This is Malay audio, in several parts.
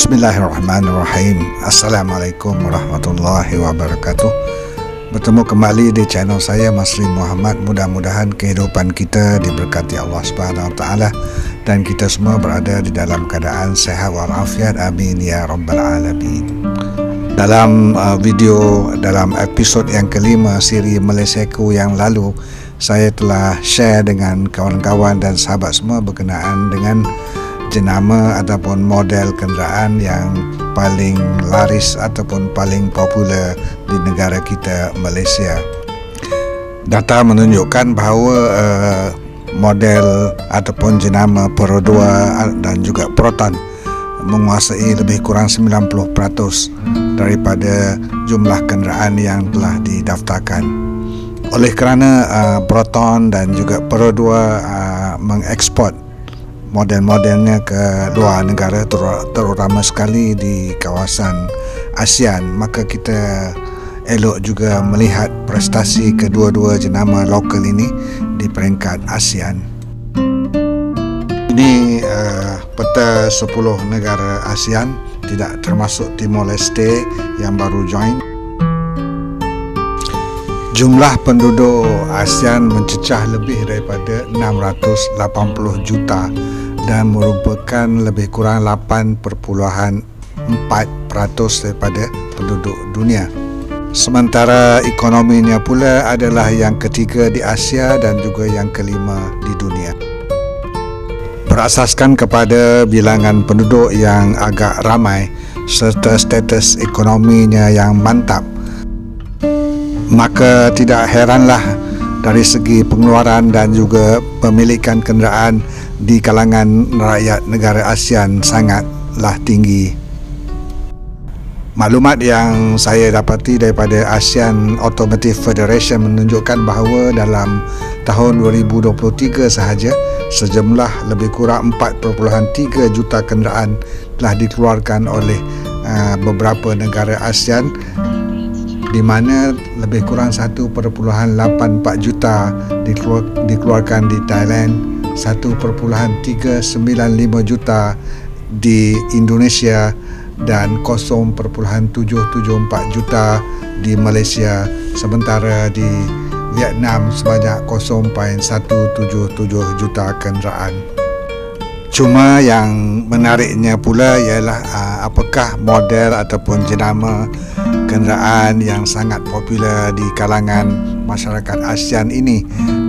Bismillahirrahmanirrahim. Assalamualaikum warahmatullahi wabarakatuh. Bertemu kembali di channel saya, Masri Muhammad. Mudah-mudahan kehidupan kita diberkati Allah Subhanahu Wa Taala dan kita semua berada di dalam keadaan sehat walafiat. Amin ya rabbal alamin. Dalam dalam episod yang kelima siri Malaysiaku yang lalu, saya telah share dengan kawan-kawan dan sahabat semua berkenaan dengan jenama ataupun model kenderaan yang paling laris ataupun paling popular di negara kita, Malaysia. Data menunjukkan bahawa model ataupun jenama Pro 2 dan juga Proton menguasai lebih kurang 90% daripada jumlah kenderaan yang telah didaftarkan. Oleh kerana Proton dan juga Pro 2 mengeksport model-modelnya ke luar negara, terutama sekali di kawasan ASEAN, maka kita elok juga melihat prestasi kedua-dua jenama lokal ini di peringkat ASEAN. Ini peta 10 negara ASEAN, tidak termasuk Timor Leste yang baru join. Jumlah penduduk ASEAN mencecah lebih daripada 680 juta dan merupakan lebih kurang 8.4% daripada penduduk dunia. Sementara ekonominya pula adalah yang ketiga di Asia dan juga yang kelima di dunia. Berasaskan kepada bilangan penduduk yang agak ramai serta status ekonominya yang mantap, maka tidak heranlah dari segi pengeluaran dan juga pemilikan kenderaan di kalangan rakyat negara ASEAN sangatlah tinggi. Maklumat yang saya dapati daripada ASEAN Automotive Federation menunjukkan bahawa dalam tahun 2023 sahaja, sejumlah lebih kurang 4.3 juta kenderaan telah dikeluarkan oleh beberapa negara ASEAN, di mana lebih kurang 1.84 juta dikeluarkan di Thailand, 1.395 juta di Indonesia dan 0.774 juta di Malaysia, sementara di Vietnam sebanyak 0.177 juta kenderaan. Cuma yang menariknya pula ialah apakah model ataupun jenama kenderaan yang sangat popular di kalangan masyarakat ASEAN ini,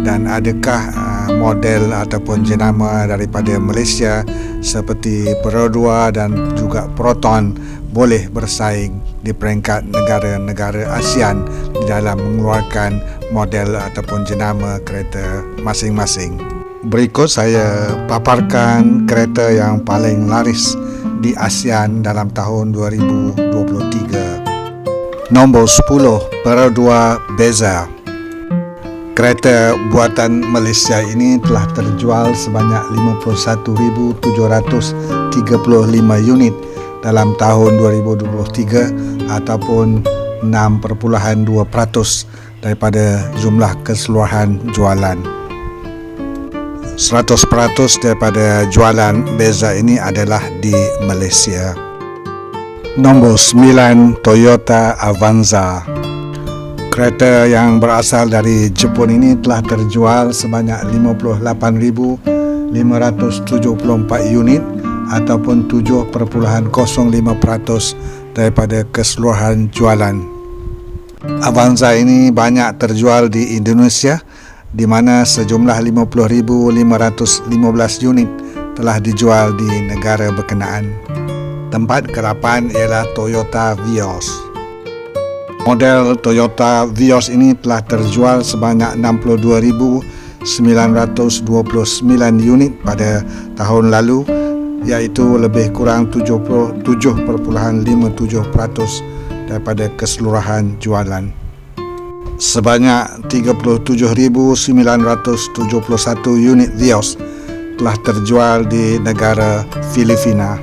dan adakah model ataupun jenama daripada Malaysia seperti Pro 2 dan juga Proton boleh bersaing di peringkat negara-negara ASEAN di dalam mengeluarkan model ataupun jenama kereta masing-masing. Berikut saya paparkan kereta yang paling laris di ASEAN dalam tahun 2023. Nombor 10, Pro 2 Beza. Kereta buatan Malaysia ini telah terjual sebanyak 51,735 unit dalam tahun 2023 ataupun 6.2% daripada jumlah keseluruhan jualan. 100% daripada jualan Beza ini adalah di Malaysia. Nombor 9, Toyota Avanza. Kereta yang berasal dari Jepun ini telah terjual sebanyak 58,574 unit ataupun 7.05% daripada keseluruhan jualan. Avanza ini banyak terjual di Indonesia, di mana sejumlah 50,515 unit telah dijual di negara berkenaan. Tempat ke-8 ialah Toyota Vios. Model Toyota Vios ini telah terjual sebanyak 62,929 unit pada tahun lalu, iaitu lebih kurang 77.57% daripada keseluruhan jualan. Sebanyak 37,971 unit Vios telah terjual di negara Filipina.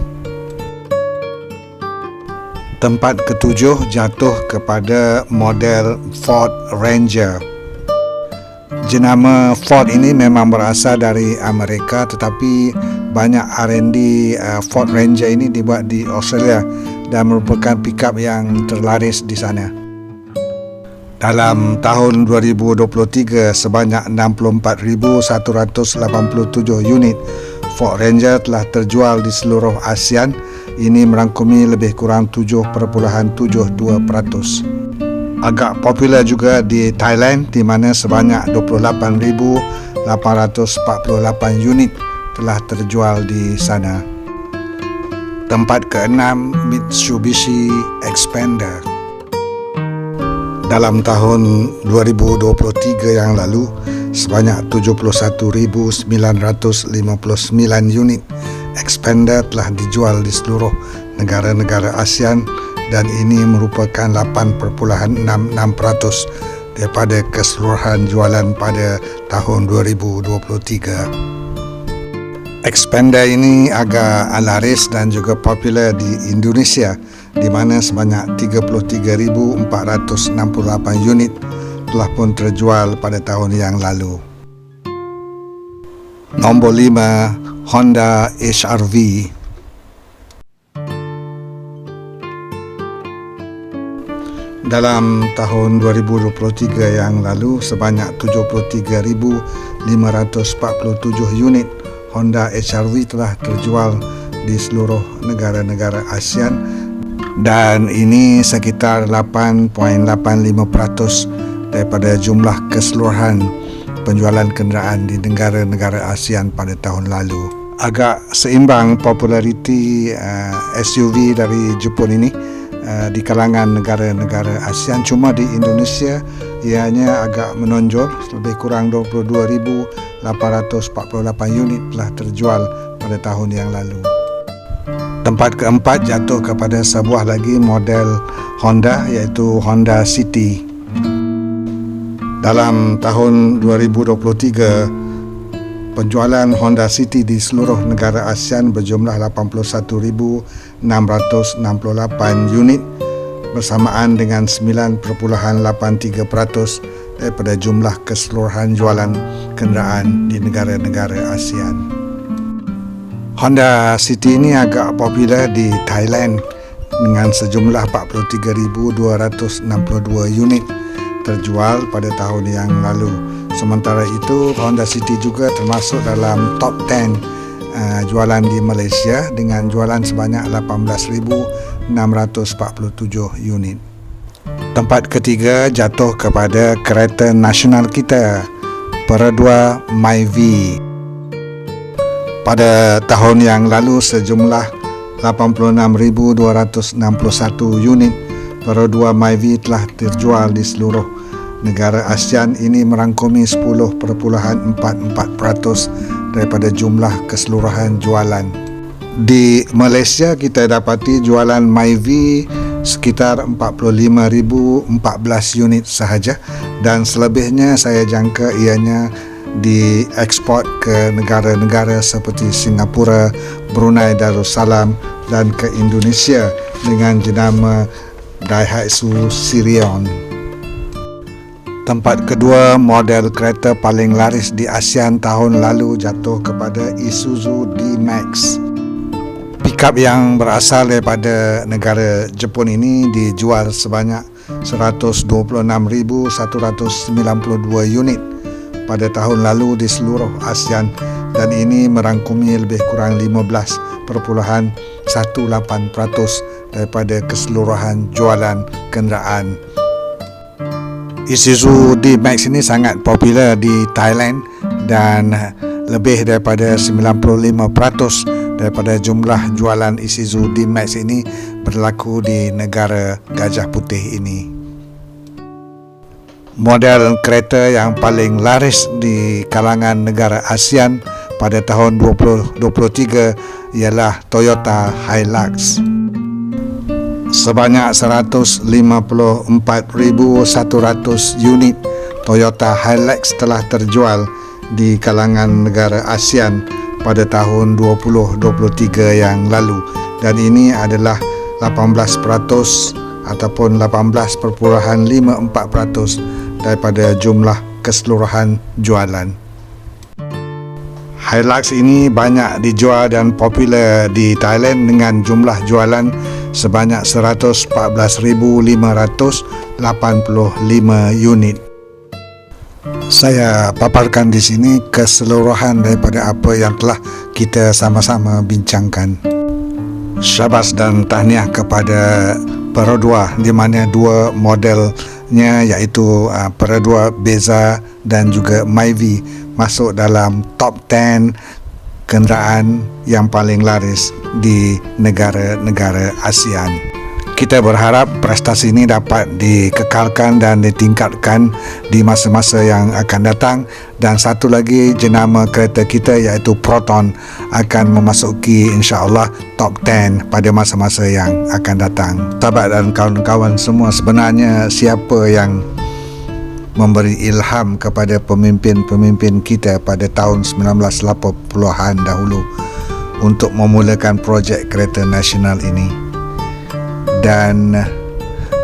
Tempat ke-7 jatuh kepada model Ford Ranger. Jenama Ford ini memang berasal dari Amerika, tetapi banyak R&D Ford Ranger ini dibuat di Australia dan merupakan pickup yang terlaris di sana. Dalam tahun 2023, sebanyak 64,187 unit Ford Ranger telah terjual di seluruh ASEAN. Ini merangkumi lebih kurang 7.72%. Agak popular juga di Thailand, di mana sebanyak 28,848 unit telah terjual di sana. Tempat ke-6, Mitsubishi Xpander. Dalam tahun 2023 yang lalu, sebanyak 71,959 unit Xpander telah dijual di seluruh negara-negara ASEAN, dan ini merupakan 8.66% daripada keseluruhan jualan pada tahun 2023. Xpander ini agak laris dan juga popular di Indonesia, di mana sebanyak 33,468 unit telah pun terjual pada tahun yang lalu. Nombor 5, Honda HR-V. Dalam tahun 2023 yang lalu, sebanyak 73,547 unit Honda HR-V telah terjual di seluruh negara-negara ASEAN, dan ini sekitar 8.85% daripada jumlah keseluruhan penjualan kenderaan di negara-negara ASEAN pada tahun lalu. Agak seimbang populariti SUV dari Jepun ini di kalangan negara-negara ASEAN. Cuma di Indonesia ianya agak menonjol, lebih kurang 22,848 unit telah terjual pada tahun yang lalu. Tempat keempat jatuh kepada sebuah lagi model Honda, iaitu Honda City. Dalam tahun 2023, penjualan Honda City di seluruh negara ASEAN berjumlah 81,668 unit, bersamaan dengan 9.83% daripada jumlah keseluruhan jualan kenderaan di negara-negara ASEAN. Honda City ini agak popular di Thailand dengan sejumlah 43,262 unit terjual pada tahun yang lalu. Sementara itu, Honda City juga termasuk dalam top 10 jualan di Malaysia dengan jualan sebanyak 18,647 unit. Tempat ketiga jatuh kepada kereta nasional kita, Perodua Myvi. Pada tahun yang lalu, sejumlah 86,261 unit Perodua Myvi telah terjual di seluruh negara ASEAN. Ini merangkumi 10.44% daripada jumlah keseluruhan jualan. Di Malaysia, kita dapati jualan Myvi sekitar 45,014 unit sahaja, dan selebihnya saya jangka ianya diekspor ke negara-negara seperti Singapura, Brunei Darussalam dan ke Indonesia dengan jenama Daihatsu Sirion. Tempat kedua, model kereta paling laris di ASEAN tahun lalu jatuh kepada Isuzu D-Max. Pickup yang berasal daripada negara Jepun ini dijual sebanyak 126,192 unit pada tahun lalu di seluruh ASEAN, dan ini merangkumi lebih kurang 15.18% daripada keseluruhan jualan kenderaan. Isuzu D-Max ini sangat popular di Thailand, dan lebih daripada 95% daripada jumlah jualan Isuzu D-Max ini berlaku di negara Gajah Putih ini. Model kereta yang paling laris di kalangan negara ASEAN pada tahun 2023 ialah Toyota Hilux. Sebanyak 154,100 unit Toyota Hilux telah terjual di kalangan negara ASEAN pada tahun 2023 yang lalu, dan ini adalah 18% ataupun 18.54% daripada jumlah keseluruhan jualan. Hilux ini banyak dijual dan popular di Thailand dengan jumlah jualan sebanyak 114,585 unit. Saya paparkan di sini keseluruhan daripada apa yang telah kita sama-sama bincangkan. Syabas dan tahniah kepada Perodua, di mana dua modelnya iaitu Perodua Beza dan juga Myvi masuk dalam top 10 kenderaan yang paling laris di negara-negara ASEAN. Kita berharap prestasi ini dapat dikekalkan dan ditingkatkan di masa-masa yang akan datang, dan satu lagi jenama kereta kita iaitu Proton akan memasuki insya-Allah top 10 pada masa-masa yang akan datang. Sahabat dan kawan-kawan semua, sebenarnya siapa yang memberi ilham kepada pemimpin-pemimpin kita pada tahun 1980-an dahulu untuk memulakan projek kereta nasional ini, dan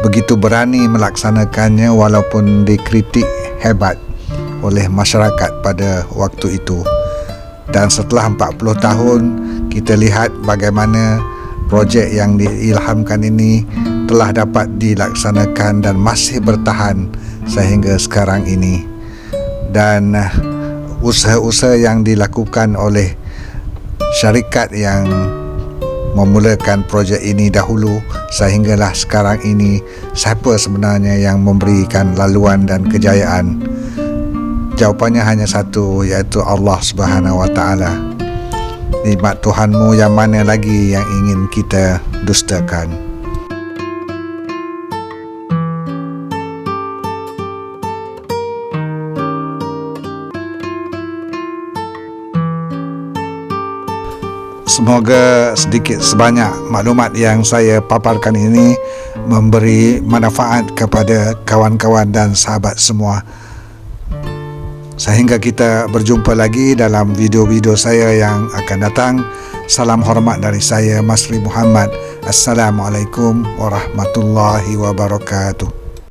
begitu berani melaksanakannya walaupun dikritik hebat oleh masyarakat pada waktu itu. Dan setelah 40 tahun kita lihat bagaimana projek yang diilhamkan ini telah dapat dilaksanakan dan masih bertahan sehingga sekarang ini. Dan usaha-usaha yang dilakukan oleh syarikat yang memulakan projek ini dahulu sehinggalah sekarang ini, siapa sebenarnya yang memberikan laluan dan kejayaan? Jawapannya hanya satu, iaitu Allah Subhanahu Wa Taala. Nikmat Tuhanmu yang mana lagi yang ingin kita dustakan? Semoga sedikit sebanyak maklumat yang saya paparkan ini memberi manfaat kepada kawan-kawan dan sahabat semua. Sehingga kita berjumpa lagi dalam video-video saya yang akan datang. Salam hormat dari saya, Masri Muhammad. Assalamualaikum warahmatullahi wabarakatuh.